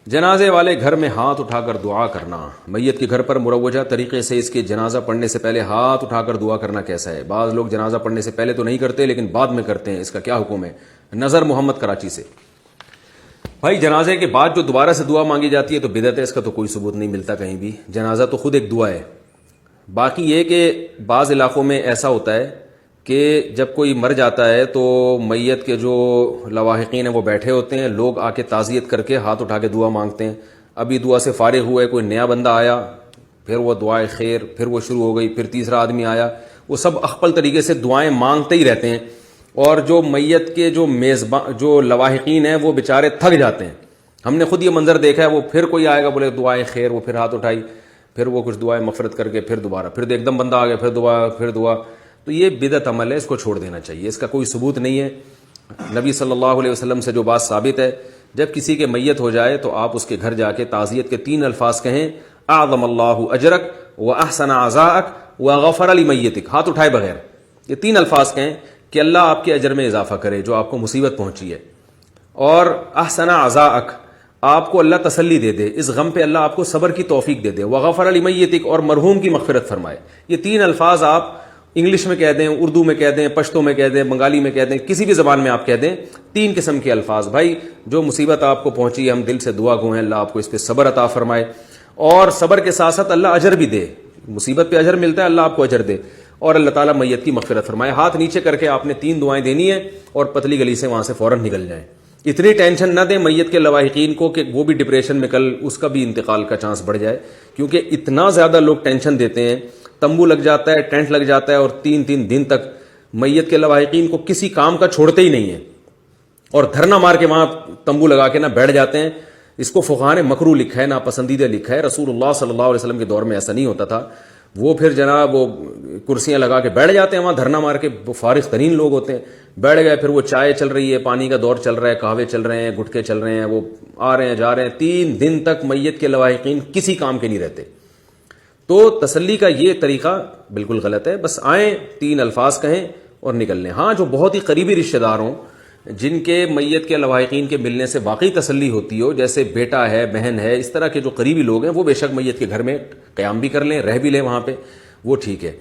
جنازے والے گھر میں ہاتھ اٹھا کر دعا کرنا، میت کے گھر پر مروجہ طریقے سے اس کے جنازہ پڑھنے سے پہلے ہاتھ اٹھا کر دعا کرنا کیسا ہے؟ بعض لوگ جنازہ پڑھنے سے پہلے تو نہیں کرتے لیکن بعد میں کرتے ہیں، اس کا کیا حکم ہے؟ نظر محمد کراچی سے۔ بھائی جنازے کے بعد جو دوبارہ سے دعا مانگی جاتی ہے تو بدعت ہے، اس کا تو کوئی ثبوت نہیں ملتا کہیں بھی۔ جنازہ تو خود ایک دعا ہے۔ باقی یہ کہ بعض علاقوں میں ایسا ہوتا ہے کہ جب کوئی مر جاتا ہے تو میت کے جو لواحقین ہیں وہ بیٹھے ہوتے ہیں، لوگ آ کے تعزیت کر کے ہاتھ اٹھا کے دعا مانگتے ہیں۔ ابھی دعا سے فارغ ہوا ہے، کوئی نیا بندہ آیا، پھر وہ دعائے خیر، پھر وہ شروع ہو گئی، پھر تیسرا آدمی آیا، وہ سب اخپل طریقے سے دعائیں مانگتے ہی رہتے ہیں، اور جو میت کے جو میزبان جو لواحقین ہیں وہ بیچارے تھک جاتے ہیں۔ ہم نے خود یہ منظر دیکھا ہے، وہ پھر کوئی آئے گا بولے دعائے خیر، وہ پھر ہاتھ اٹھائی، پھر وہ کچھ دعائیں مغفرت کر کے پھر دوبارہ پھر ایک دم بندہ آ گیا، پھر دعا۔ تو یہ بدعت عمل ہے، اس کو چھوڑ دینا چاہیے، اس کا کوئی ثبوت نہیں ہے۔ نبی صلی اللہ علیہ وسلم سے جو بات ثابت ہے، جب کسی کے میت ہو جائے تو آپ اس کے گھر جا کے تعزیت کے 3 الفاظ کہیں، اعظم اللہ اجرک واحسن عزاءک وغفر لمیتک، ہاتھ اٹھائے بغیر یہ 3 الفاظ کہیں کہ اللہ آپ کے اجر میں اضافہ کرے جو آپ کو مصیبت پہنچی ہے، اور احسن عزاءک، آپ کو اللہ تسلی دے دے، اس غم پہ اللہ آپ کو صبر کی توفیق دے دے، وغفر لمیتک، اور مرحوم کی مغفرت فرمائے۔ یہ 3 الفاظ آپ انگلش میں کہہ دیں، اردو میں کہہ دیں، پشتو میں کہہ دیں، بنگالی میں کہہ دیں، کسی بھی زبان میں آپ کہہ دیں، 3 قسم کے الفاظ۔ بھائی جو مصیبت آپ کو پہنچی ہے، ہم دل سے دعا گو ہیں اللہ آپ کو اس پہ صبر عطا فرمائے، اور صبر کے ساتھ ساتھ اللہ اجر بھی دے، مصیبت پہ اجر ملتا ہے، اللہ آپ کو اجر دے، اور اللہ تعالیٰ میت کی مغفرت فرمائے۔ ہاتھ نیچے کر کے آپ نے 3 دعائیں دینی ہے اور پتلی گلی سے وہاں سے فوراً نکل جائیں۔ اتنی ٹینشن نہ دیں میت کے لواحقین کو کہ وہ بھی ڈپریشن میں کل اس کا بھی انتقال کا چانس بڑھ جائے، کیونکہ اتنا زیادہ لوگ ٹینشن دیتے ہیں، تمبو لگ جاتا ہے، ٹینٹ لگ جاتا ہے، اور 3 دن تک میت کے لواحقین کو کسی کام کا چھوڑتے ہی نہیں ہیں، اور دھرنا مار کے وہاں تمبو لگا کے نہ بیٹھ جاتے ہیں۔ اس کو فقہاء نے مکروہ لکھا ہے، ناپسندیدہ لکھا ہے۔ رسول اللہ صلی اللہ علیہ وسلم کے دور میں ایسا نہیں ہوتا تھا، وہ پھر جناب وہ کرسیاں لگا کے بیٹھ جاتے ہیں وہاں دھرنا مار کے، وہ فارغ ترین لوگ ہوتے ہیں، بیٹھ گئے، پھر وہ چائے چل رہی ہے، پانی کا دور چل رہا ہے، قہوے چل رہے ہیں، گٹکے چل رہے ہیں، وہ آ رہے ہیں جا رہے ہیں، 3 دن تک میت کے لواحقین کسی کام کے نہیں رہتے۔ تو تسلی کا یہ طریقہ بالکل غلط ہے، بس آئیں 3 الفاظ کہیں اور نکل لیں۔ ہاں جو بہت ہی قریبی رشتہ دار ہوں، جن کے میت کے لواحقین کے ملنے سے واقعی تسلی ہوتی ہو، جیسے بیٹا ہے، بہن ہے، اس طرح کے جو قریبی لوگ ہیں، وہ بے شک میت کے گھر میں قیام بھی کر لیں، رہ بھی لیں وہاں پہ، وہ ٹھیک ہے۔